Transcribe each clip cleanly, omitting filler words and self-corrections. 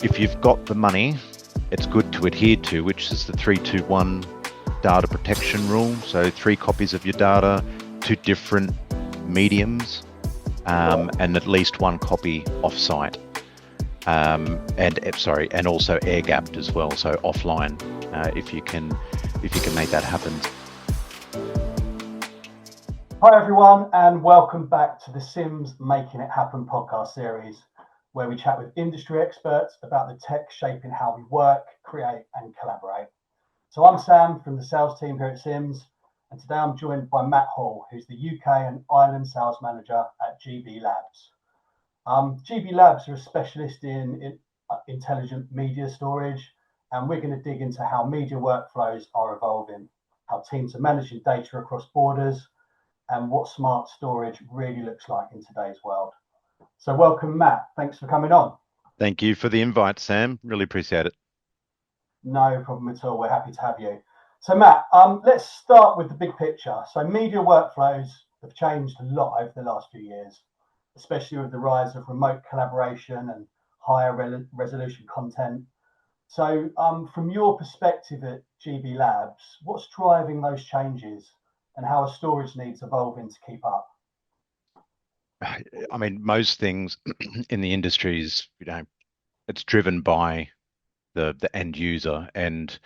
if you've got the money, it's good to adhere to, which is the 3-2-1 data protection rule. So 3 copies of your data, 2 different mediums, and at least 1 copy offsite. And also air gapped as well, so offline, if you can make that happen. Hi everyone, and welcome back to the Sims Making It Happen podcast series, where we chat with industry experts about the tech shaping how we work, create, and collaborate. So I'm Sam from the sales team here at Sims, and today I'm joined by Matt Hall, who's the UK and Ireland sales manager at GB Labs. GB Labs are a specialist in intelligent media storage, and we're going to dig into how media workflows are evolving, how teams are managing data across borders, and what smart storage really looks like in today's world. So welcome, Matt. Thanks for coming on. Thank you for the invite, Sam. Really appreciate it. No problem at all. We're happy to have you. So Matt, let's start with the big picture. So media workflows have changed a lot over the last few years, especially with the rise of remote collaboration and higher resolution content. So from your perspective at GB Labs, what's driving those changes and how are storage needs evolving to keep up? I mean, most things in the industry is, it's driven by the end user, and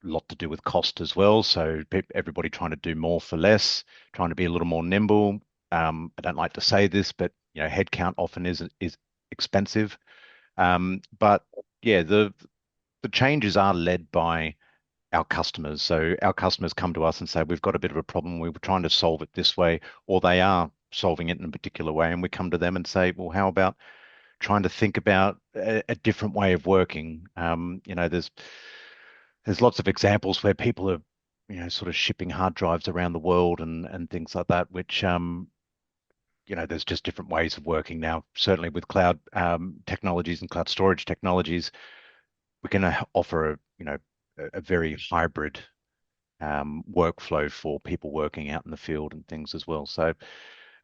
a lot to do with cost as well. So everybody trying to do more for less, trying to be a little more nimble. I don't like to say this, but headcount often is expensive. But yeah, the changes are led by our customers. So our customers come to us and say, we've got a bit of a problem. We were trying to solve it this way, or they are solving it in a particular way. And we come to them and say, well, how about trying to think about a different way of working? There's lots of examples where people are, sort of shipping hard drives around the world and things like that, which there's just different ways of working now. Certainly with cloud technologies and cloud storage technologies, we can offer a very hybrid workflow for people working out in the field and things as well. So,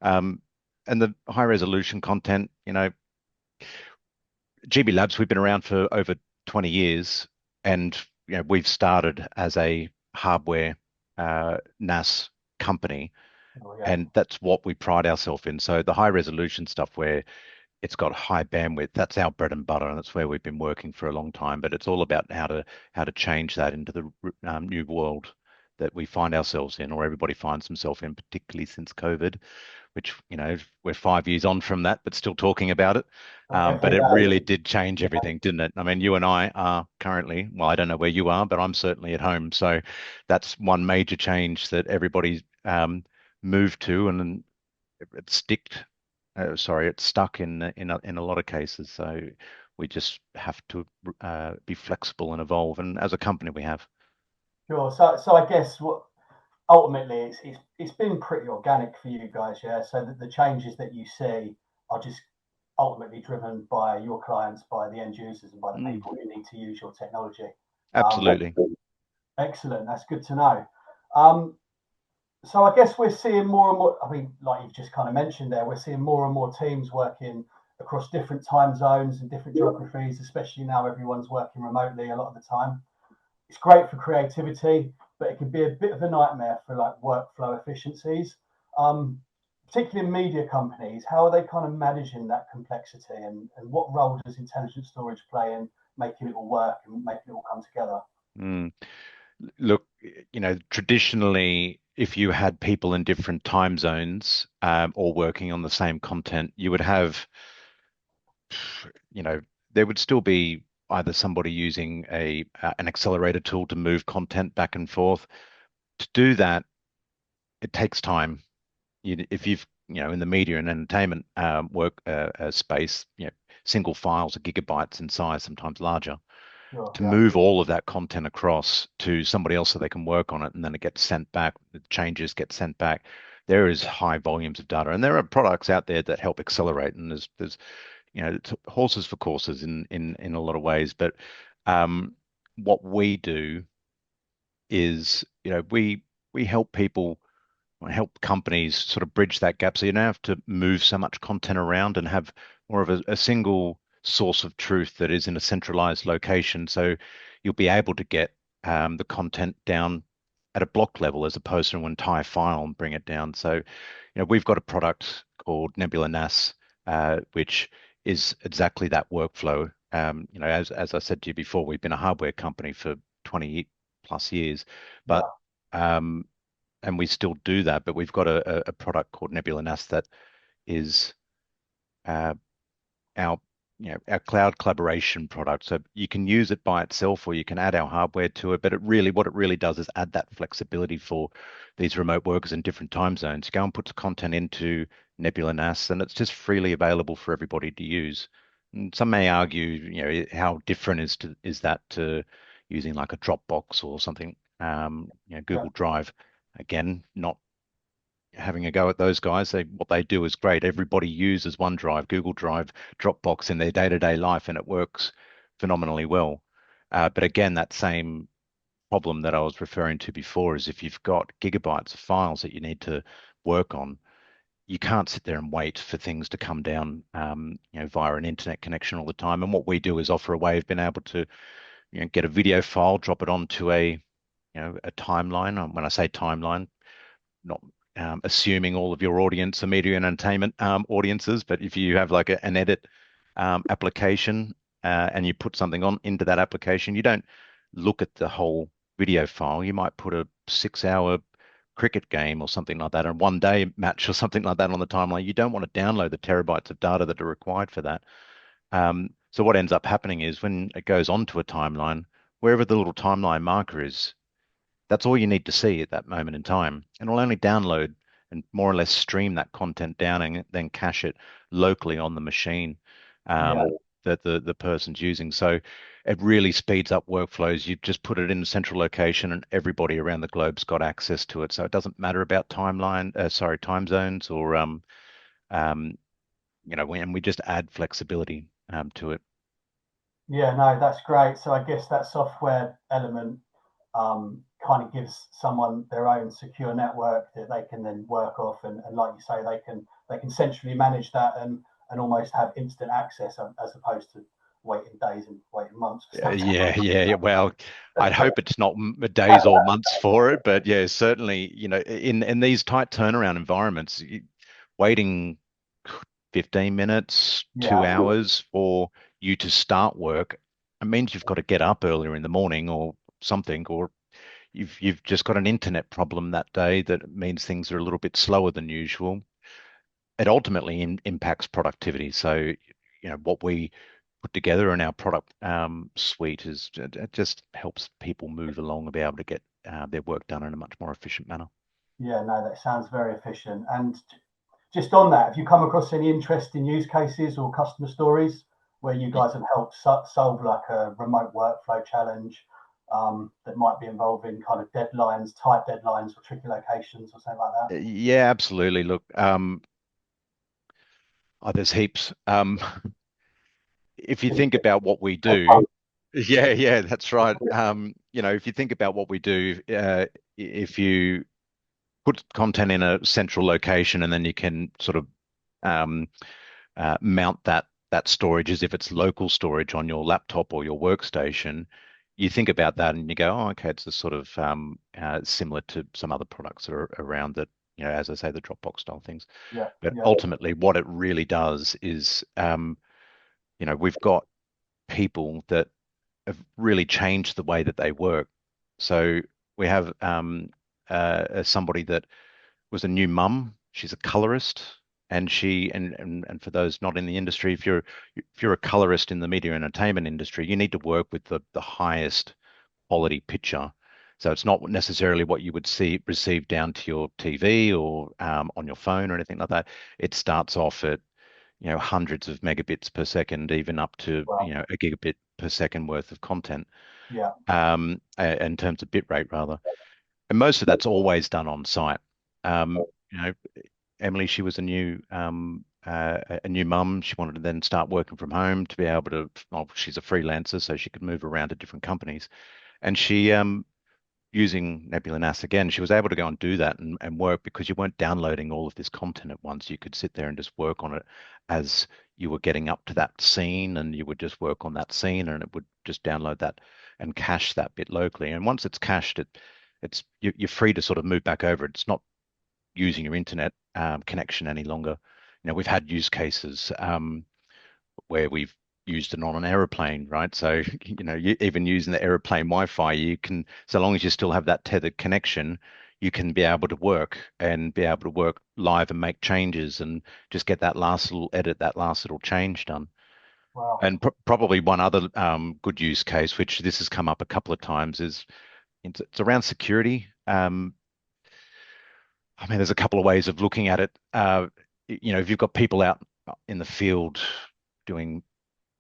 and the high resolution content, GB Labs, we've been around for over 20 years, and we've started as a hardware NAS company, Oh, yeah. and that's what we pride ourselves in. So the high resolution stuff where it's got high bandwidth, that's our bread and butter, and that's where we've been working for a long time. But it's all about how to change that into the new world that we find ourselves in, or everybody finds themselves in, particularly since COVID, which we're 5 years on from that, but still talking about it. But it really did change everything, didn't it? I mean, you and I are currently, well, I don't know where you are, but I'm certainly at home. So that's one major change that everybody's moved to, and it's it's stuck in a lot of cases. So we just have to be flexible and evolve. And as a company, we have. Sure. So I guess what ultimately it's been pretty organic for you guys, yeah. So that the changes that you see are just ultimately driven by your clients, by the end users, and by the people who need to use your technology. Absolutely. Excellent. That's good to know. So I guess we're seeing more and more. I mean, like you've just kind of mentioned there, we're seeing more and more teams working across different time zones and different geographies, especially now everyone's working remotely a lot of the time. It's great for creativity, but it can be a bit of a nightmare for like workflow efficiencies. Particularly in media companies, how are they kind of managing that complexity, and what role does intelligent storage play in making it all work and making it all come together? Mm. Look, traditionally, if you had people in different time zones all working on the same content, you would have, there would still be either somebody using an accelerator tool to move content back and forth. To do that, it takes time. If you've, in the media and entertainment work space, single files are gigabytes in size, sometimes larger. Sure, To yeah. move all of that content across to somebody else so they can work on it, and then it gets sent back, the changes get sent back. There is high volumes of data, and there are products out there that help accelerate, and there's it's horses for courses in a lot of ways. But what we do is, we help people, help companies sort of bridge that gap, so you don't have to move so much content around and have more of a single source of truth that is in a centralized location. So you'll be able to get the content down at a block level as opposed to an entire file and bring it down. So, we've got a product called Nebula NAS, which is exactly that workflow. As I said to you before, we've been a hardware company for 20 plus years, but Yeah, um, and we still do that. But we've got a product called Nebula NAS that is uh, our our cloud collaboration product. So you can use it by itself or you can add our hardware to it. But what it really does is add that flexibility for these remote workers in different time zones. You go and put the content into Nebula NAS and it's just freely available for everybody to use. And some may argue, how different is that to using like a Dropbox or something, yeah, Google Drive. Again, not having a go at those guys. What they do is great. Everybody uses OneDrive, Google Drive, Dropbox in their day-to-day life, and it works phenomenally well. But again, that same problem that I was referring to before is if you've got gigabytes of files that you need to work on, you can't sit there and wait for things to come down, via an internet connection all the time. And what we do is offer a way of being able to, get a video file, drop it onto a timeline. And when I say timeline, not assuming all of your audience are media and entertainment audiences, but if you have like an edit application and you put something on into that application, you don't look at the whole video file. You might put a 6 hour cricket game or something like that, and one day match or something like that on the timeline. You don't want to download the terabytes of data that are required for that. So what ends up happening is when it goes onto a timeline, wherever the little timeline marker is, that's all you need to see at that moment in time. And it'll only download and more or less stream that content down and then cache it locally on the machine yeah, that the person's using. So it really speeds up workflows. You just put it in a central location and everybody around the globe's got access to it. So it doesn't matter about time zones or and we just add flexibility to it. yeah. No, that's great. So I guess that software element kind of gives someone their own secure network that they can then work off, and like you say, they can centrally manage that and almost have instant access as opposed to waiting days and waiting months for stuff to Yeah, yeah, yeah. Well, I'd hope it's not days or months for it, but yeah, certainly, in these tight turnaround environments, waiting 15 minutes, yeah, 2 hours for you to start work, it means you've got to get up earlier in the morning or something, or you've just got an internet problem that day that means things are a little bit slower than usual. It ultimately impacts productivity. So, what we put together in our product suite is it just helps people move along and be able to get their work done in a much more efficient manner. yeah. No, that sounds very efficient. And just on that, have you come across any interesting use cases or customer stories where you guys have helped solve like a remote workflow challenge that might be involving kind of deadlines, tight deadlines or tricky locations or something like that? Yeah, absolutely. Look, there's heaps. If you think about what we do, yeah, yeah, that's right. If you think about what we do, if you put content in a central location and then you can sort of um, mount that storage as if it's local storage on your laptop or your workstation, you think about that and you go, oh, okay, it's a sort of similar to some other products that are around that, as I say, the Dropbox style things. Yeah, But yeah, ultimately, what it really does is, we've got people that have really changed the way that they work. So we have somebody that was a new mum. She's a colorist, and and for those not in the industry, if you're a colorist in the media and entertainment industry, you need to work with the highest quality picture. So it's not necessarily what you would see receive down to your TV or on your phone or anything like that. It starts off at hundreds of megabits per second, even up to well, a gigabit per second worth of content yeah, in terms of bit rate rather. And most of that's always done on site. Emily, she was a new mum. She wanted to then start working from home to be able to. Well, she's a freelancer, so she could move around to different companies. And she, using Nebula NAS again, she was able to go and do that and work because you weren't downloading all of this content at once. You could sit there and just work on it as you were getting up to that scene and you would just work on that scene and it would just download that and cache that bit locally. And once it's cached, you're free to sort of move back over. It's not using your internet connection any longer. We've had use cases where we've used it on an aeroplane, right? So, even using the aeroplane Wi-Fi, you can, so long as you still have that tethered connection, you can be able to work and be able to work live and make changes and just get that last little edit, that last little change done. Wow. And probably one other good use case, which this has come up a couple of times, is it's around security. I mean, there's a couple of ways of looking at it. If you've got people out in the field doing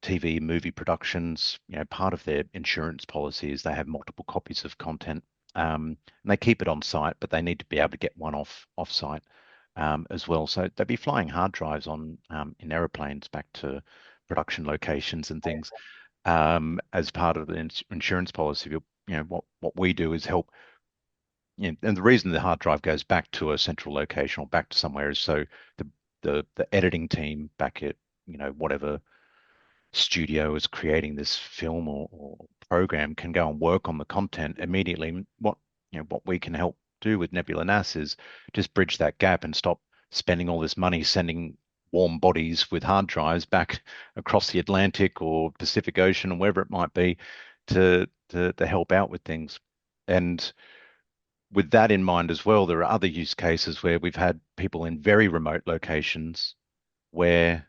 TV, movie productions, part of their insurance policy is they have multiple copies of content, and they keep it on site, but they need to be able to get one off site as well. So they'd be flying hard drives on in aeroplanes back to production locations and things as part of the insurance policy. What we do is help. And the reason the hard drive goes back to a central location or back to somewhere is so the editing team back at whatever studio is creating this film or program can go and work on the content immediately. What we can help do with Nebula NAS is just bridge that gap and stop spending all this money sending warm bodies with hard drives back across the Atlantic or Pacific Ocean or wherever it might be to help out with things. And with that in mind as well, there are other use cases where we've had people in very remote locations where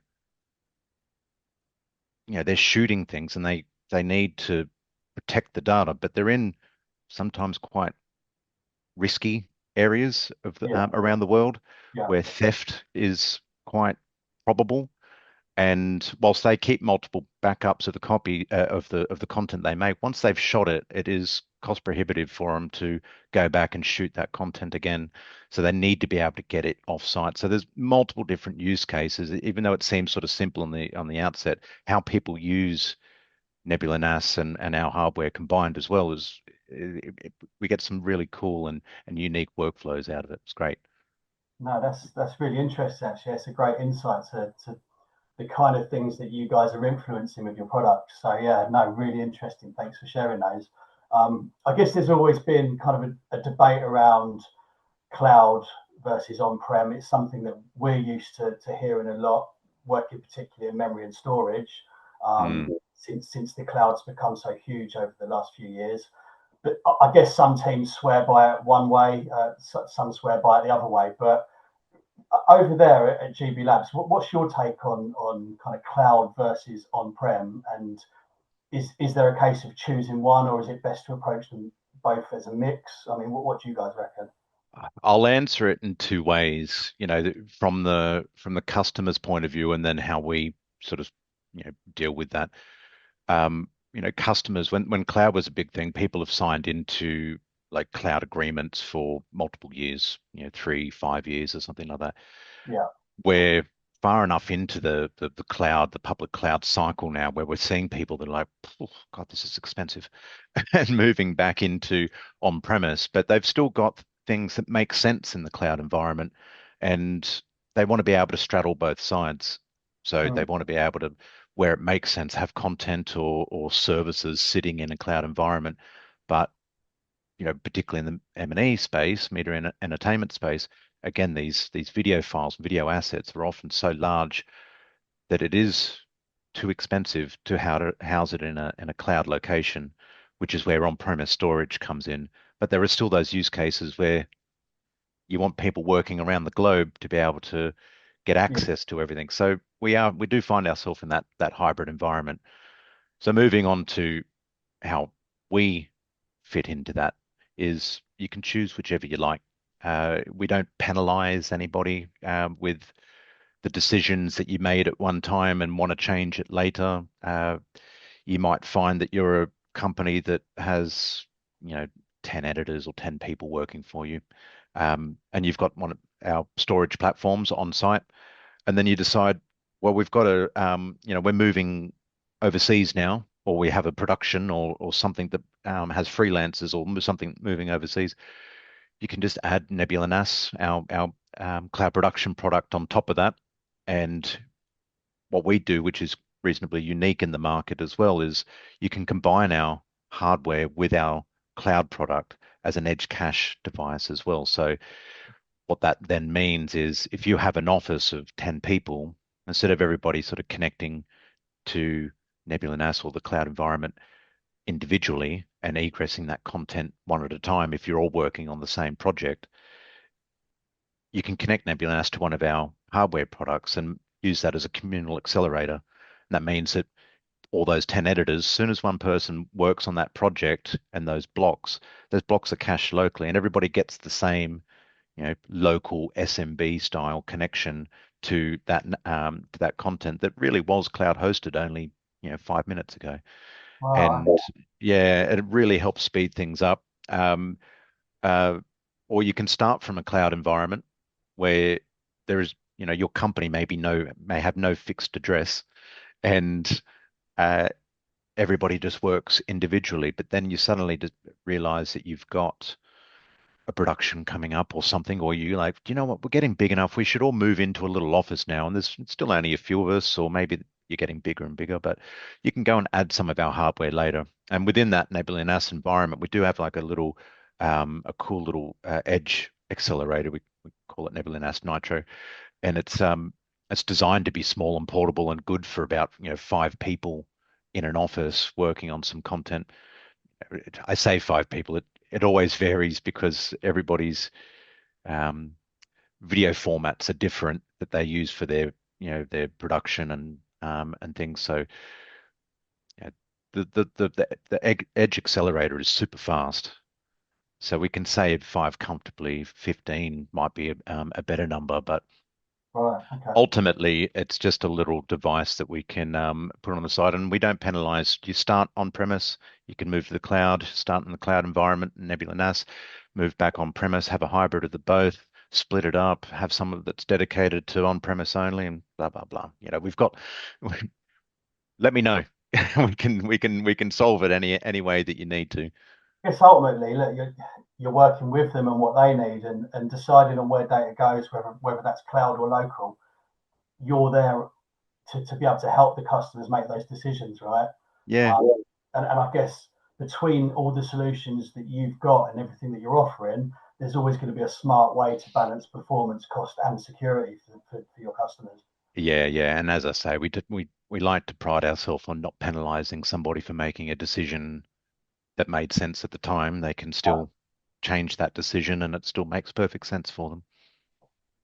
they're shooting things and they need to protect the data, but they're in sometimes quite risky areas of Yeah. around the world Yeah. where theft is quite probable. And whilst they keep multiple backups of the copy of the content they make, once they've shot it, it is cost prohibitive for them to go back and shoot that content again. So they need to be able to get it off site. So there's multiple different use cases, even though it seems sort of simple on the outset, how people use Nebula NAS and our hardware combined as well is we get some really cool and unique workflows out of it. It's great. No, that's really interesting. Actually, it's a great insight to the kind of things that you guys are influencing with your products. So yeah, no, really interesting. Thanks for sharing those. I guess there's always been kind of a debate around cloud versus on-prem. It's something that we're used to hearing a lot, working particularly in memory and storage, Mm. since the cloud's become so huge over the last few years. But I guess some teams swear by it one way, some swear by it the other way. But over there at GB Labs, what's your take on kind of cloud versus on-prem? And is there a case of choosing one, or is it best to approach them both as a mix? I mean, what do you guys reckon? I'll answer it in two ways, from the customer's point of view and then how we sort of, deal with that. Customers, when cloud was a big thing, people have signed into like cloud agreements for multiple years, 3, 5 years or something like that. Yeah, We're far enough into the cloud, the public cloud cycle now where we're seeing people that are like, oh, God, this is expensive, and moving back into on-premise, but they've still got things that make sense in the cloud environment, and they want to be able to straddle both sides. So they mm, want to be able to, where it makes sense, have content or services sitting in a cloud environment, but particularly in the M&E space, media and entertainment space, again, these video files, video assets are often so large that it is too expensive to house it in a cloud location, which is where on-premise storage comes in. But there are still those use cases where you want people working around the globe to be able to get yeah, access to everything. So we do find ourselves in that hybrid environment. So moving on to how we fit into that is you can choose whichever you like. We don't penalize anybody with the decisions that you made at one time and want to change it later. You might find that you're a company that has, you know, 10 editors or 10 people working for you, and you've got one of our storage platforms on site, and then you decide, well, we've got we're moving overseas now, or we have a production or something that has freelancers or something moving overseas. You can just add Nebula NAS, our cloud production product on top of that, and what we do, which is reasonably unique in the market as well, is you can combine our hardware with our cloud product as an edge cache device as well. So what that then means is if you have an office of 10 people, instead of everybody sort of connecting to Nebula NAS or the cloud environment individually and egressing that content one at a time, if you're all working on the same project, you can connect Nebula NAS to one of our hardware products and use that as a communal accelerator. And that means that all those 10 editors, as soon as one person works on that project and those blocks are cached locally and everybody gets the same, local SMB style connection to that content that really was cloud hosted only, 5 minutes ago. Wow. And yeah, it really helps speed things up. Um, uh, or you can start from a cloud environment where there is, your company may have no fixed address, and uh, everybody just works individually. But then you suddenly just realize that you've got a production coming up or something, or you like, do you know what? We're getting big enough. We should all move into a little office now. And there's still only a few of us, or maybe you're getting bigger and bigger, but you can go and add some of our hardware later. And within that Nebula NAS environment, we do have like a cool little edge accelerator. We call it Nebula NAS Nitro, and it's designed to be small and portable and good for about 5 people in an office working on some content. I say 5 people. It always varies because everybody's um, video formats are different that they use for their production and things. So yeah, the edge accelerator is super fast. So we can save 5 comfortably. 15 might be a better number, but Right. Okay. ultimately it's just a little device that we can put on the side, and we don't penalize. You start on premise, you can move to the cloud, start in the cloud environment, Nebula NAS, move back on premise, have a hybrid of the both, split it up, have some of that's dedicated to on premise only, and blah blah blah. We've got. Let me know. We can solve it any way that you need to. Yes, ultimately, look, you're working with them and what they need, and deciding on where data goes, whether that's cloud or local. You're there to be able to help the customers make those decisions, right? Yeah. Um, and I guess between all the solutions that you've got and everything that you're offering, there's always going to be a smart way to balance performance, cost, and security for your customers. Yeah, yeah. And as I say, we like to pride ourselves on not penalizing somebody for making a decision that made sense at the time. They can Yeah, still change that decision and it still makes perfect sense for them.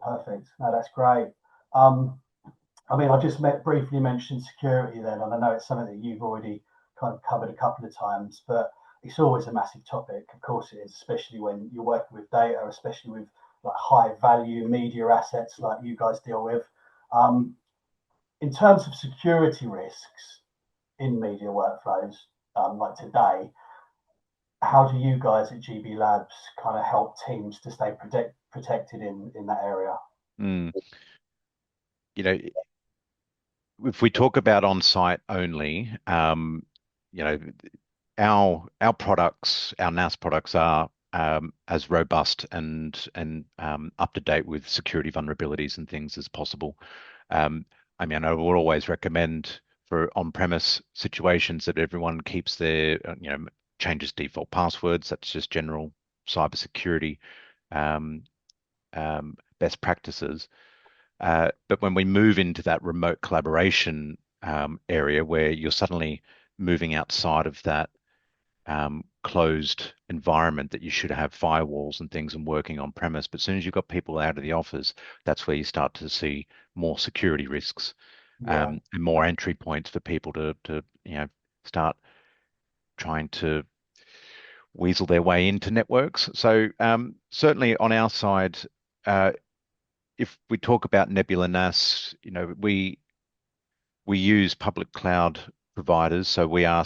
perfect. No, that's great. Um, I mean, I just briefly mentioned security then, and I know it's something that you've already kind of covered a couple of times, but it's always a massive topic. Of course, it is, especially when you're working with data, especially with like high value media assets like you guys deal with. Um, in terms of security risks in media workflows, like today, how do you guys at GB Labs kind of help teams to stay protected in that area? Mm. You know, if we talk about on-site only, you know, our products, our NAS products are as robust and up to date with security vulnerabilities and things as possible. Um, I mean, I would always recommend for on-premise situations that everyone keeps changes default passwords. That's just general cybersecurity um, best practices. But when we move into that remote collaboration area where you're suddenly moving outside of that closed environment that you should have firewalls and things and working on premise. But as soon as you've got people out of the office, that's where you start to see more security risks Yeah, and more entry points for people to start trying to weasel their way into networks. So certainly on our side, uh, if we talk about Nebula NAS, we use public cloud providers, so we are,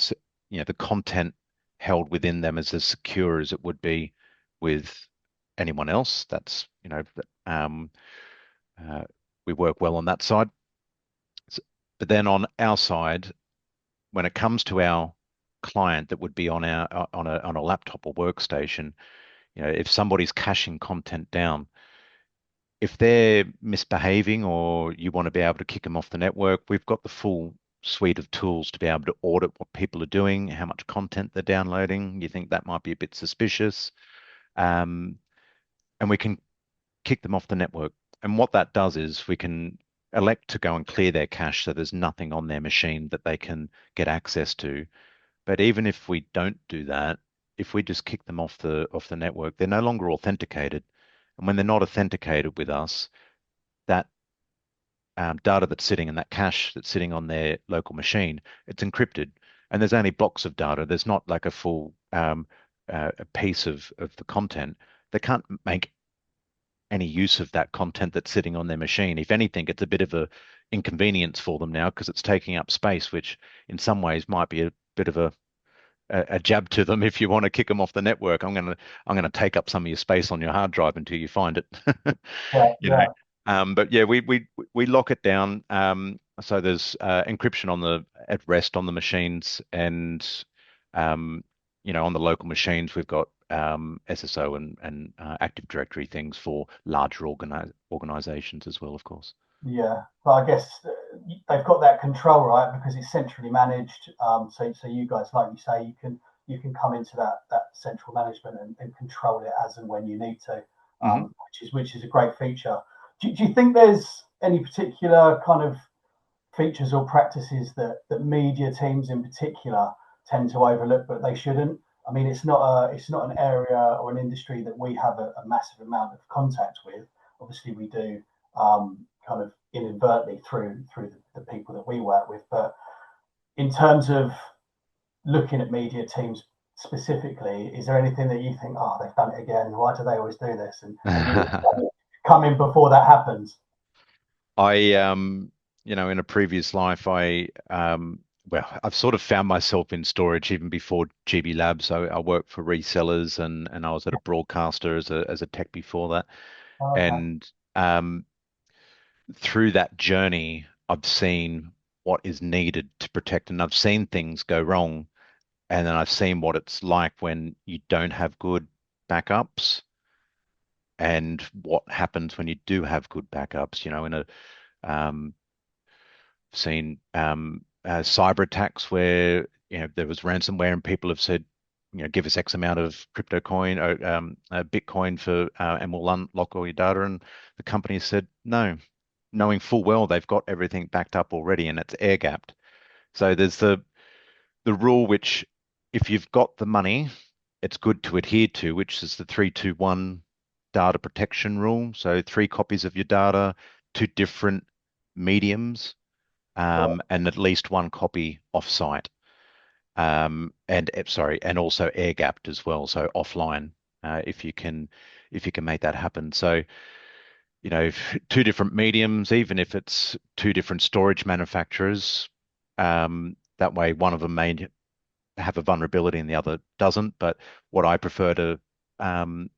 the content held within them is as secure as it would be with anyone else. That's, uh, we work well on that side. But then on our side, when it comes to our client that would be on a laptop or workstation, if somebody's caching content down, if they're misbehaving or you want to be able to kick them off the network, we've got the full suite of tools to be able to audit what people are doing, how much content they're downloading. You think that might be a bit suspicious, um, and we can kick them off the network. And what that does is we can elect to go and clear their cache so there's nothing on their machine that they can get access to. But even if we don't do that, if we just kick them off the network, they're no longer authenticated. And when they're not authenticated with us, that data that's sitting in that cache that's sitting on their local machine, it's encrypted. And there's only blocks of data. There's not like a full a piece of the content. They can't make any use of that content that's sitting on their machine. If anything, it's a bit of a inconvenience for them now because it's taking up space, which in some ways might be a bit of a jab to them if you want to kick them off the network. I'm gonna take up some of your space on your hard drive until you find it. Yeah, You know. yeah, But yeah, we lock it down. So there's encryption on the at rest on the machines, and um, on the local machines we've got SSO and Active Directory things for larger organizations as well, of course. yeah. But I guess they've got that control, right? Because it's centrally managed. So you guys, like you say, you can come into that central management and control it as and when you need to, Hmm. which is a great feature. Do you think there's any particular kind of features or practices that media teams in particular tend to overlook, but they shouldn't? I mean, it's not an area or an industry that we have a massive amount of contact with. Obviously, we do kind of inadvertently through the people that we work with. But in terms of looking at media teams specifically, is there anything that you think, oh, they've done it again? Why do they always do this? And you come in before that happens. I in a previous life, well, I've sort of found myself in storage even before GB Labs. I worked for resellers and I was at a broadcaster as a tech before that. Oh, okay. And through that journey, I've seen what is needed to protect, and I've seen things go wrong, and then I've seen what it's like when you don't have good backups, and what happens when you do have good backups. In a um, seen cyber attacks where there was ransomware and people have said, give us X amount of crypto coin or Bitcoin for and we'll unlock all your data, and the company said no, knowing full well they've got everything backed up already and it's air gapped. So there's the rule which, if you've got the money, it's good to adhere to, which is the 3-2-1 data protection rule. So 3 copies of your data to different mediums, Yeah, and at least 1 copy offsite. And also air gapped as well, so offline, if you can make that happen. So, if 2 different mediums, even if it's 2 different storage manufacturers, that way one of them may have a vulnerability and the other doesn't. But what I prefer to um,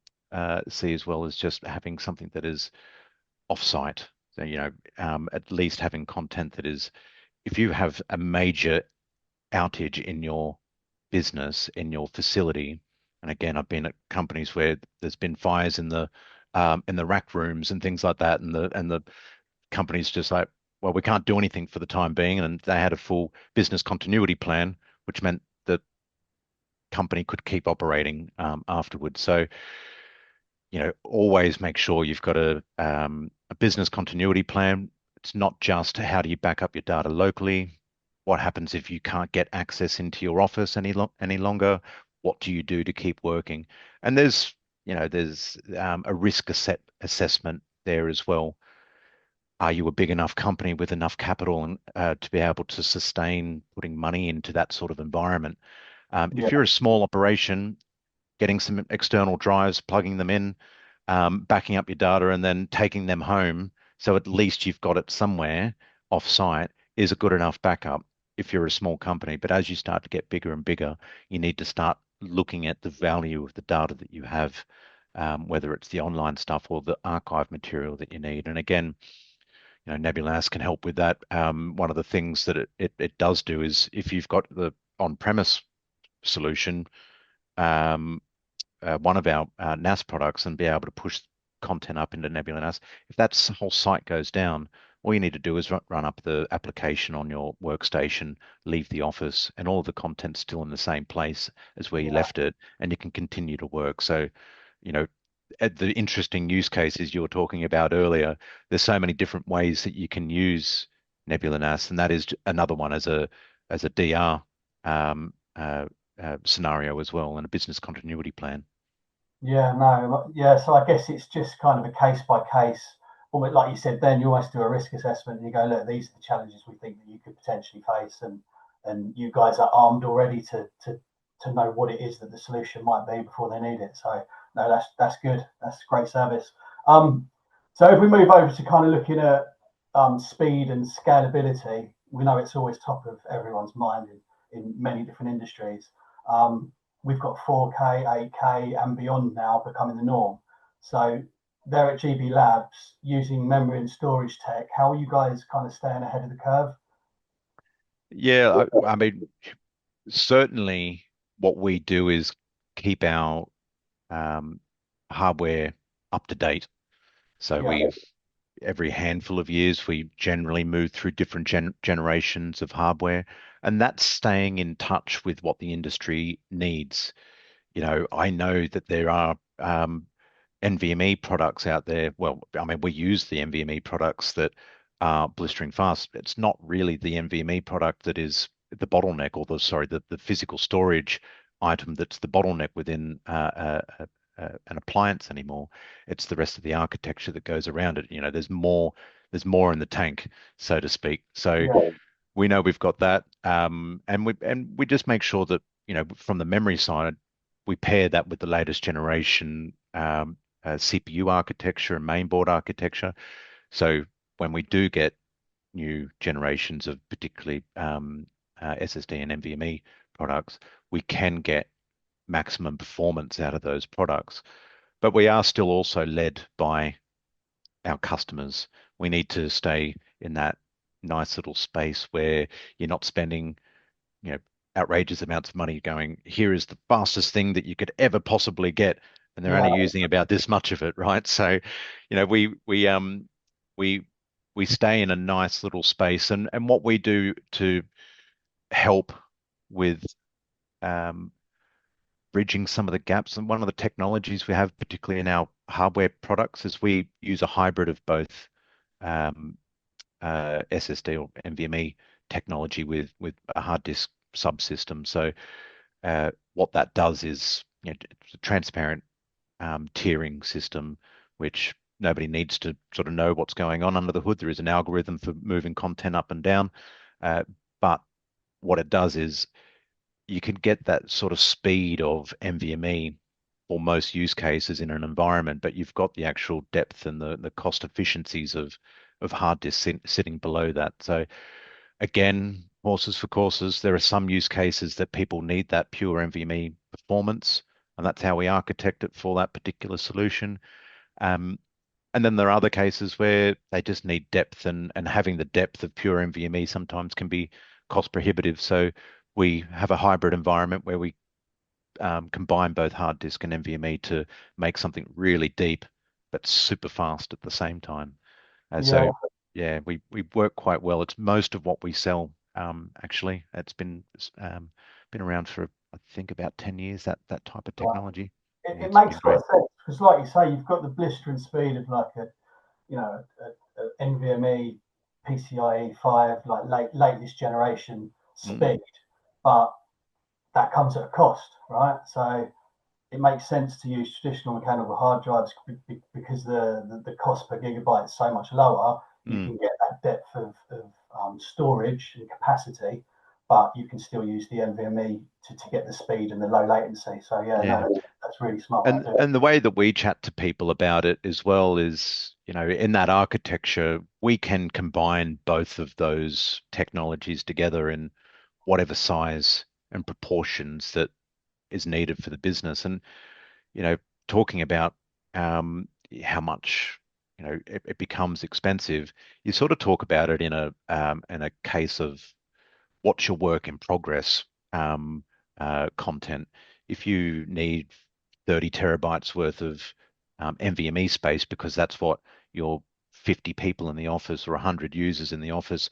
see as well is just having something that is offsite. So, at least having content that is, if you have a major outage in your business, in your facility, and again, I've been at companies where there's been fires in the rack rooms and things like that, and the company's just like, well, we can't do anything for the time being, and they had a full business continuity plan, which meant the company could keep operating afterwards. So, always make sure you've got a business continuity plan. It's not just how do you back up your data locally. What happens if you can't get access into your office any longer? What do you do to keep working? And there's a risk assessment there as well. Are you a big enough company with enough capital and to be able to sustain putting money into that sort of environment? If yeah, you're a small operation, getting some external drives, plugging them in, backing up your data, and then taking them home, so at least you've got it somewhere off-site, is a good enough backup if you're a small company. But as you start to get bigger and bigger, you need to start looking at the value of the data that you have, whether it's the online stuff or the archive material that you need. And again, Nebulas can help with that. One of the things that it does do is, if you've got the on-premise solution, one of our NAS products, and be able to push content up into Nebula NAS. If that whole site goes down, all you need to do is run up the application on your workstation, leave the office, and all of the content's still in the same place as where you Yeah. left it, and you can continue to work. So, you know, the interesting use cases you were talking about earlier, there's so many different ways that you can use Nebula NAS, and that is another one as a DR scenario as well, and a business continuity plan. Yeah, no, yeah. So I guess it's just kind of a case by case. Almost like you said, then you almost do a risk assessment and you go, look, these are the challenges we think that you could potentially face, and you guys are armed already to know what it is that the solution might be before they need it. So no, that's good. That's great service. So if we move over to kind of looking at speed and scalability, we know it's always top of everyone's mind in many different industries. We've got 4K, 8K, and beyond now becoming the norm. So they're at GB Labs using memory and storage tech. How are you guys kind of staying ahead of the curve? Yeah, I mean, certainly what we do is keep our um, hardware up to date. So Yeah, every handful of years, we generally move through different generations of hardware, and that's staying in touch with what the industry needs. I know that there are NVMe products out there. Well, I mean, we use the NVMe products that are blistering fast. It's not really the NVMe product that is the bottleneck, or the physical storage item that's the bottleneck within an appliance anymore. It's the rest of the architecture that goes around it. There's more in the tank, so to speak. So yeah, we know we've got that, and we just make sure that from the memory side, we pair that with the latest generation CPU architecture and mainboard architecture. So when we do get new generations of particularly SSD and NVMe products, we can get maximum performance out of those products. But we are still also led by our customers. We need to stay in that nice little space where you're not spending, you know, outrageous amounts of money going, here is the fastest thing that you could ever possibly get, and they're only yeah, using about this much of it, right? So, we we stay in a nice little space, and what we do to help with um, bridging some of the gaps, and one of the technologies we have, particularly in our hardware products, is we use a hybrid of both um, SSD or NVMe technology with a hard disk subsystem. So what that does is, it's a transparent tiering system, which nobody needs to sort of know what's going on under the hood. There is an algorithm for moving content up and down, uh, but what it does is you can get that sort of speed of NVMe for most use cases in an environment, but you've got the actual depth and the cost efficiencies of hard disk sitting below that. So again, horses for courses. There are some use cases that people need that pure NVMe performance, and that's how we architect it for that particular solution. Um, and then there are other cases where they just need depth, and having the depth of pure NVMe sometimes can be cost prohibitive. So we have a hybrid environment where we combine both hard disk and NVMe to make something really deep but super fast at the same time. So yeah. yeah, we work quite well. It's most of what we sell. Actually, it's been around for I think about 10 years. That type of Right. technology. Yeah, It it's makes been a lot great. of sense because, like you say, you've got the blistering speed of like a NVMe PCIe 5, like latest generation Mm, speed, but that comes at a cost, right? So it makes sense to use traditional mechanical hard drives because the cost per gigabyte is so much lower. You mm, can get that depth of storage and capacity, but you can still use the NVMe to get the speed and the low latency. So yeah, yeah. no, that's really smart way of And doing it. and the way that we chat to people about it as well is, in that architecture, we can combine both of those technologies together in whatever size and proportions that is needed for the business. And, you know, talking about how much, it becomes expensive, you sort of talk about it in a case of what's your work in progress content. If you need 30 terabytes worth of NVMe space because that's what your 50 people in the office or 100 users in the office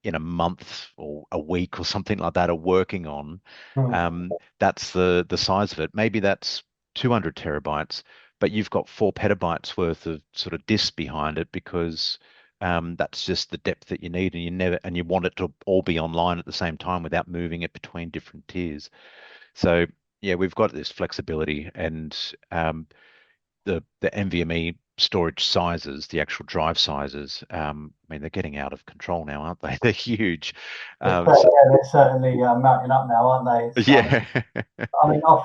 in a month or a week or something like that are working on. Hmm. That's the size of it. Maybe that's 200 terabytes, but you've got 4 petabytes worth of sort of disk behind it because that's just the depth that you need, and you want it to all be online at the same time without moving it between different tiers. So yeah, we've got this flexibility, and the NVMe storage sizes, the actual drive sizes, I mean, they're getting out of control now, aren't they? They're huge. So, Yeah, they're certainly mounting up now, aren't they? yeah, I mean, I've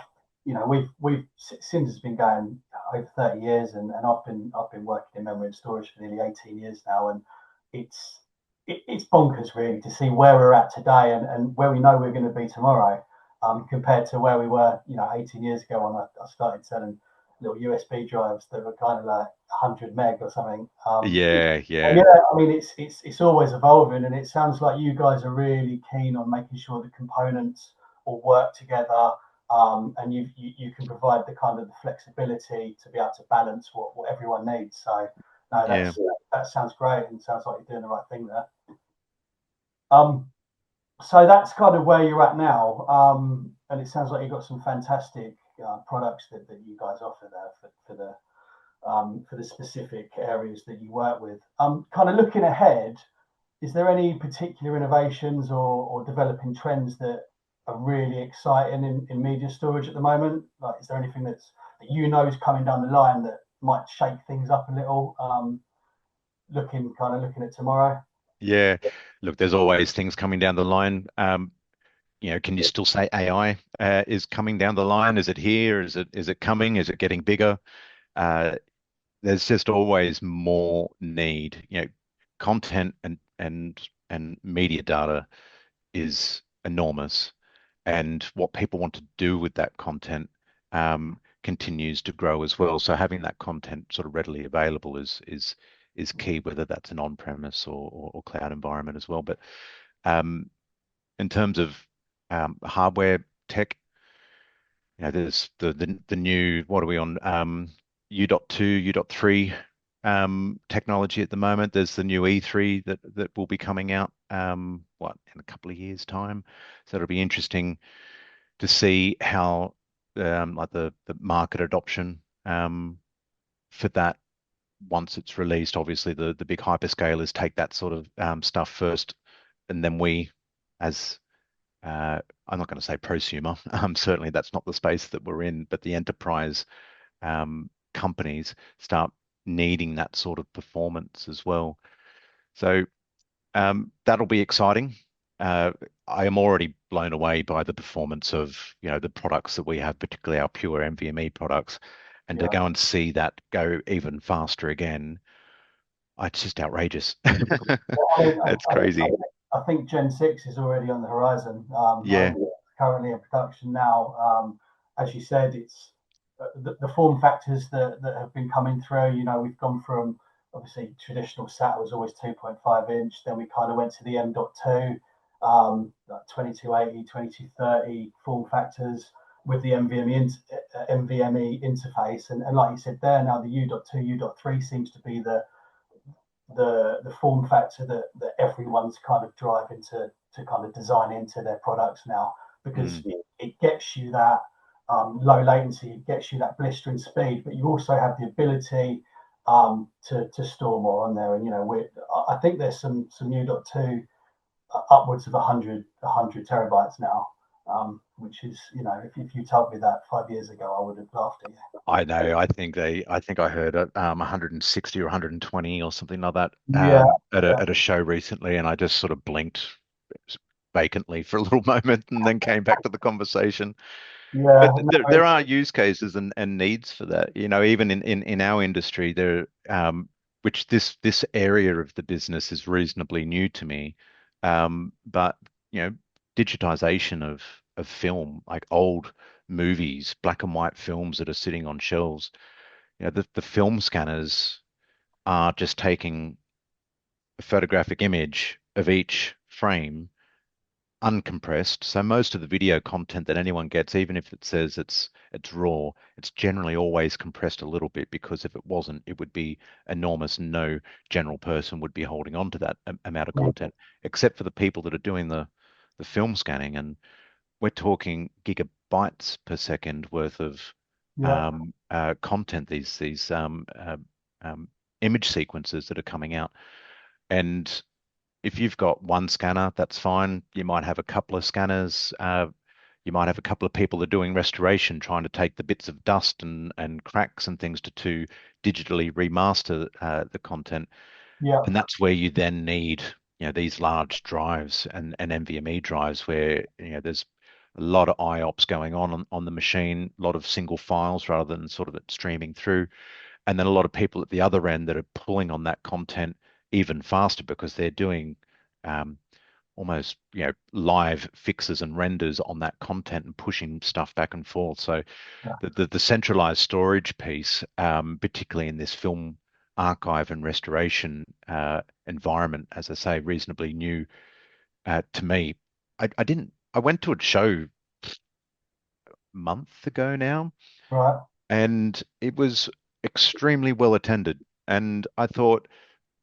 we've Sims has been going over 30 years, and I've been working in memory and storage for nearly 18 years now, and it's it's bonkers really to see where we're at today and where we know we're going to be tomorrow, compared to where we were 18 years ago when I started selling little USB drives that were kind of like 100 meg or something. yeah, And yeah, yeah, I mean it's always evolving, and it sounds like you guys are really keen on making sure the components all work together, and you can provide the kind of the flexibility to be able to balance what everyone needs. So no, yeah, that sounds great, and sounds like you're doing the right thing there. Um, so that's kind of where you're at now, and it sounds like you've got some fantastic products that you guys offer there for the specific areas that you work with. Kind of looking ahead, is there any particular innovations or developing trends that are really exciting in media storage at the moment? Like, is there anything that is coming down the line that might shake things up a little? Looking at tomorrow. yeah. Look, there's always things coming down the line. Can you still say AI is coming down the line? Is it here? Is it coming? Is it getting bigger? Uh, there's just always more need. Content and media data is enormous, and what people want to do with that content continues to grow as well. So having that content sort of readily available is key, whether that's an on-premise or cloud environment as well. But in terms of hardware tech, there's the new, what are we on? U.2, U.3 technology at the moment. There's the new E3 that will be coming out in a couple of years' time. So it'll be interesting to see how like the market adoption for that once it's released. Obviously, the big hyperscalers take that sort of stuff first, and then we, as I'm not going to say prosumer, certainly that's not the space that we're in, but the enterprise companies start needing that sort of performance as well. So that'll be exciting. Uh, I am already blown away by the performance of the products that we have, particularly our pure NVMe products, and to Yeah. go and see that go even faster again, it's just outrageous. I mean, It's crazy. I think Gen 6 is already on the horizon. Yeah. Currently in production now. As you said, it's the form factors that have been coming through. We've gone from obviously traditional SATA was always 2.5 inch. Then we kind of went to the M.2, like 2280, 2230 form factors with the NVMe interface. And like you said there, now the U.2, U.3 seems to be the form factor that everyone's kind of driving to kind of design into their products now, because Mm, it gets you that low latency, it gets you that blistering speed, but you also have the ability to store more on there. And I think there's some U.2 upwards of 100 terabytes now, which is if you told me that 5 years ago, I would have laughed at you. I know. I think I heard it 160 or 120 or something like that Yeah, at a show recently, and I just sort of blinked vacantly for a little moment and then came back to the conversation. yeah, But no, there are use cases and needs for that. Even in our industry, which this area of the business is reasonably new to me. But digitization of film, like old movies, black and white films that are sitting on shelves. The film scanners are just taking a photographic image of each frame, uncompressed. So most of the video content that anyone gets, even if it says it's raw, it's generally always compressed a little bit because if it wasn't, it would be enormous and no general person would be holding on to that amount of Yeah. content, except for the people that are doing the film scanning. And we're talking gigabytes per second worth of Yeah. content, these um, image sequences that are coming out. And if you've got one scanner, that's fine. You might have a couple of scanners. You might have a couple of people that are doing restoration, trying to take the bits of dust and cracks and things to digitally remaster the content. Yeah. And that's where you then need, these large drives and NVMe drives where, there's a lot of IOPS going on the machine, a lot of single files rather than sort of it streaming through. And then a lot of people at the other end that are pulling on that content even faster because they're doing um, almost live fixes and renders on that content and pushing stuff back and forth. So Yeah. the centralized storage piece, particularly in this film archive and restoration environment, as I say, reasonably new to me. I didn't. I went to a show a month ago now, Right. and it was extremely well attended. And I thought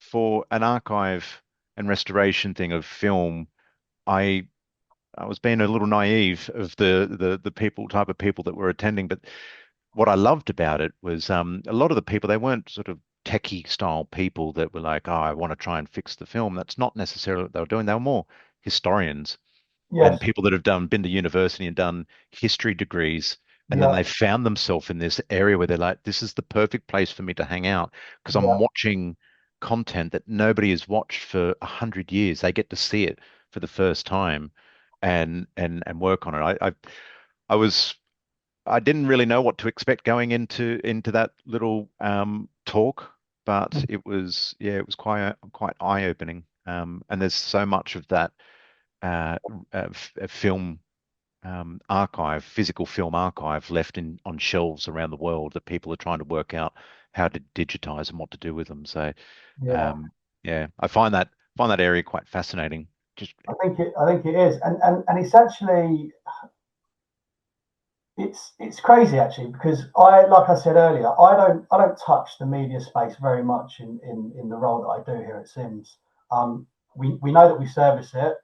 for an archive and restoration thing of film, I I was being a little naive of the people type of people that were attending, but what I loved about it was a lot of the people they weren't sort of techie style people that were like, oh, I want to try and fix the film. That's not necessarily what they were doing. They were more historians and Yes. people that have been to university and done history degrees. And then Yeah. they found themselves in this area where they're like, this is the perfect place for me to hang out because I'm Yeah. watching content that nobody has watched for 100 years. They get to see it for the first time and work on it. I was I didn't really know what to expect going into that little talk, but it was quite eye-opening. And there's so much of that uh, film physical film archive left in on shelves around the world that people are trying to work out how to digitize and what to do with them. So Yeah. um, yeah, I find that area quite fascinating. Just I think it is, and it's actually it's crazy actually because like I said earlier, I don't touch the media space very much in the role that I do here at Sims. We know that we service it.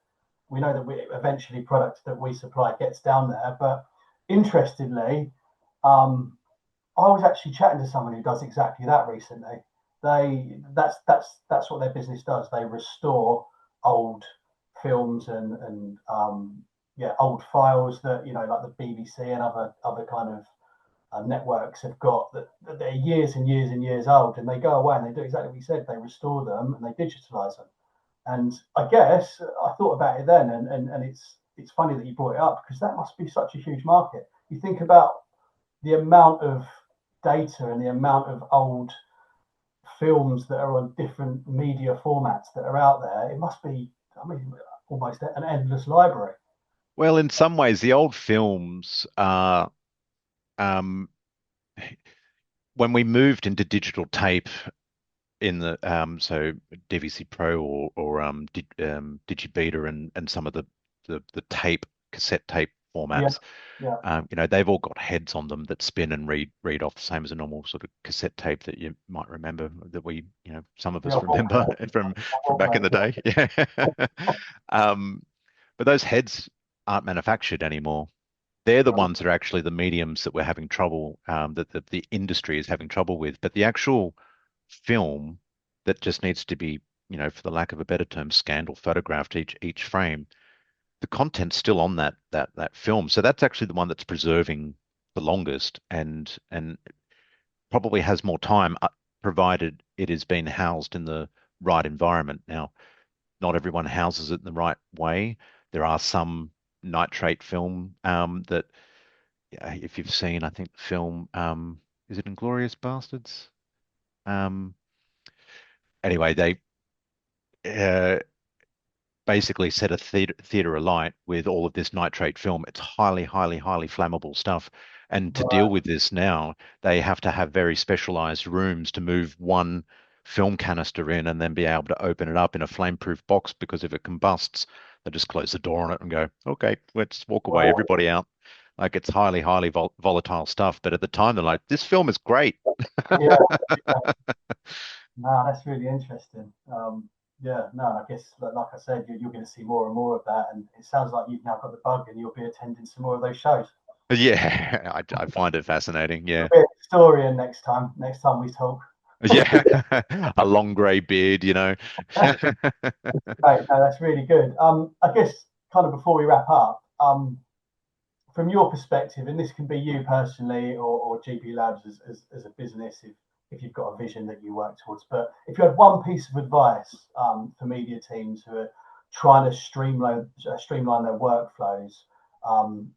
We know that we eventually product that we supply gets down there. But interestingly, I was actually chatting to someone who does exactly that recently. That's what their business does. They restore old films and yeah, old files that like the BBC and other kind of networks have got that they're years and years and years old, and they go away and they do exactly what you said. They restore them and they digitalize them. And I guess I thought about it then, and it's funny that you brought it up because that must be such a huge market. You think about the amount of data and the amount of old films that are on different media formats that are out there, it must be, I mean, almost an endless library. well, in some ways, the old films are um, when we moved into digital tape in the so DVC Pro or Digibeta and some of the tape cassette tape Yeah, formats, yeah, they've all got heads on them that spin and read off the same as a normal sort of cassette tape that you might remember that some of yeah, us remember from back in the yeah, day. Yeah. Um, but those heads aren't manufactured anymore. They're the ones that are actually the mediums that we're having trouble, that the industry is having trouble with. But the actual film that just needs to be, for the lack of a better term, scanned or photographed each frame, the content's still on that film. So that's actually the one that's preserving the longest and probably has more time, provided it has been housed in the right environment. Now, not everyone houses it in the right way. There are some nitrate film that if you've seen, I think the film, is it Inglorious Bastards? Um, anyway, they uh, basically set a theater alight with all of this nitrate film. It's highly, highly, highly flammable stuff. And to deal right, with this now, they have to have very specialized rooms to move one film canister in and then be able to open it up in a flameproof box because if it combusts, They just close the door on it and go, okay, let's walk away, everybody out. Like it's highly, highly volatile stuff. But at the time, they're like, this film is great. Yeah, no, that's really interesting. Yeah, no, I guess like I said, you're going to see more and more of that, and it sounds like you've now got the bug, and you'll be attending some more of those shows. Yeah, I find it fascinating. You'll Yeah. be a historian next time. Next time we talk. Yeah. A long grey beard, you know. Right, no, that's really good. I guess kind of before we wrap up, from your perspective, and this can be you personally or GB Labs as a business, if you've got a vision that you work towards. But if you had one piece of advice for media teams who are trying to streamline their workflows,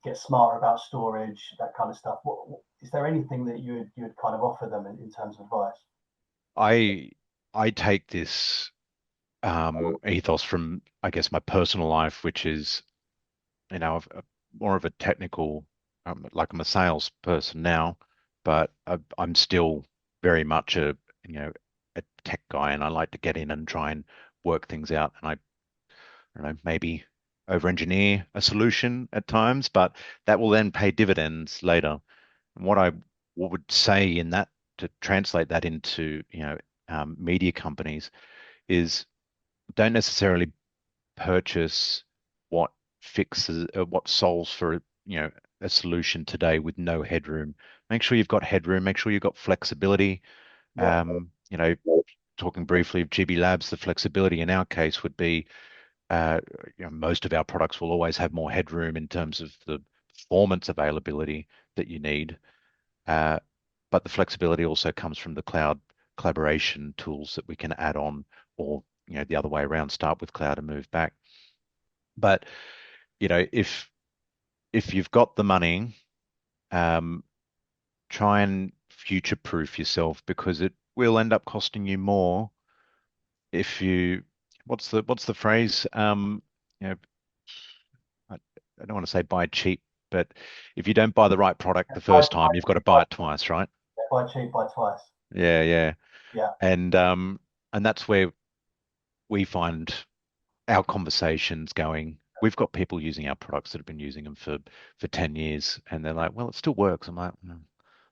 get smarter about storage, that kind of stuff, is there anything that you'd kind of offer them in terms of advice? I I take this ethos from, I guess, my personal life, which is, more of a technical, like I'm a salesperson now, but I'm still very much you know, a tech guy, and I like to get in and try and work things out. And I don't know, maybe over-engineer a solution at times, but that will then pay dividends later. And what would say in that to translate that into, media companies is don't necessarily purchase what what solves for a solution today with no headroom. Make sure you've got headroom. Make sure you've got flexibility. Yeah, You know, talking briefly of GB Labs, the flexibility in our case would be, most of our products will always have more headroom in terms of the performance availability that you need. Uh, but the flexibility also comes from the cloud collaboration tools that we can add on, or the other way around, start with cloud and move back. But if you've got the money, um, try and future-proof yourself, because it will end up costing you more if you what's the phrase? You know, I don't want to say buy cheap, but if you don't buy the right product the buy, first time, you've got to buy it twice, right? buy cheap, buy twice. Yeah, yeah. Yeah, And that's where we find our conversations going. We've got people using our products that have been using them for 10 years, and they're like, well, it still works. I'm like, "Mm,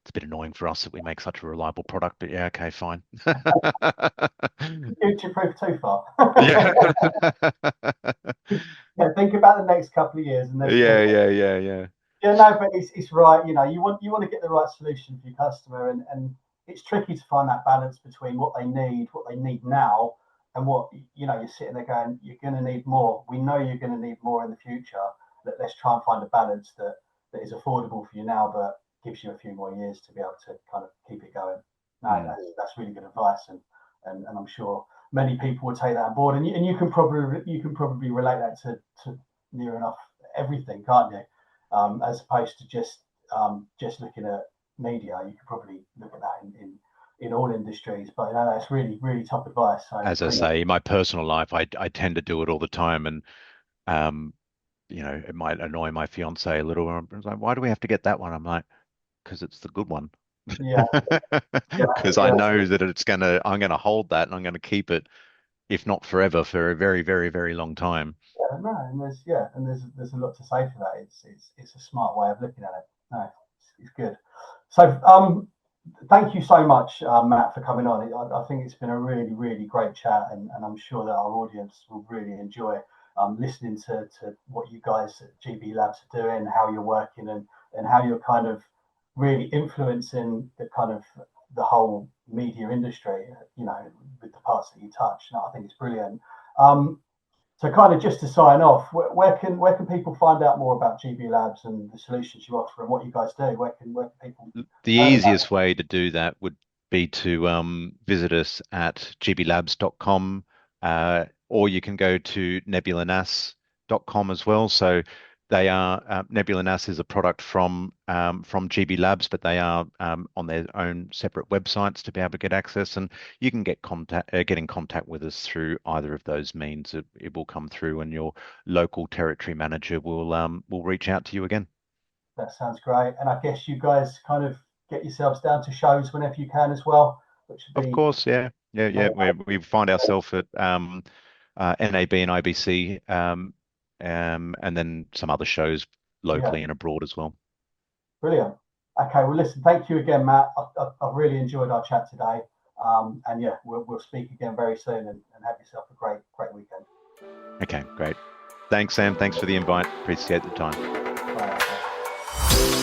it's a bit annoying for us that we make such a reliable product, but yeah, okay, fine." future proof too far. Yeah. Yeah, think about the next couple of years, and there's still. Yeah, yeah, yeah, yeah. Yeah, no, but it's right. You want to get the right solution for your customer, and it's tricky to find that balance between what they need now, and what you're sitting there going, you're going to need more. We know you're going to need more in the future. Let's try and find a balance that is affordable for you now, but gives you a few more years to be able to kind of keep it going. No, Mm. that's really good advice, and I'm sure many people will take that on board, and you can probably relate that to near enough everything, can't you? As opposed to just looking at media. You could probably look at that in all industries. But that's really really top advice. So As I say, in my personal life, I tend to do it all the time, and um, it might annoy my fiance a little. I'm like, why do we have to get that one? I'm like, because it's the good one. yeah, yeah, Because I yeah, know that I'm gonna hold that, and I'm gonna keep it, if not forever, for a very, very, very long time. yeah. No, and there's a lot to say for that. It's a smart way of looking at it. No, it's good. So thank you so much, Matt, for coming on. I think it's been a really, really great chat, and I'm sure that our audience will really enjoy listening to what you guys at GB Labs are doing, how you're working, and how you're kind of really influencing the kind of the whole media industry, with the parts that you touch. And I think it's brilliant. Um, so, kind of just to sign off, where can people find out more about GB Labs and the solutions you offer and what you guys do? Where can people The learn about easiest way to do that would be to visit us at gblabs.com, or you can go to nebulanas.com as well. So they are Nebula NAS is a product from GB Labs, but they are on their own separate websites to be able to get access, and you can get in contact with us through either of those means. It will come through, and your local territory manager will reach out to you again. that? Sounds great. And I guess you guys kind of get yourselves down to shows whenever you can as well, which would Of be course, yeah, yeah, yeah. We find ourselves at NAB and IBC and then some other shows locally and abroad as well. Brilliant. Okay, well, listen, thank you again, Matt. I've really enjoyed our chat today. And yeah, we'll speak again very soon, and have yourself a great weekend. Okay, great. Thanks, Sam. Thanks for the invite. Appreciate the time. Bye.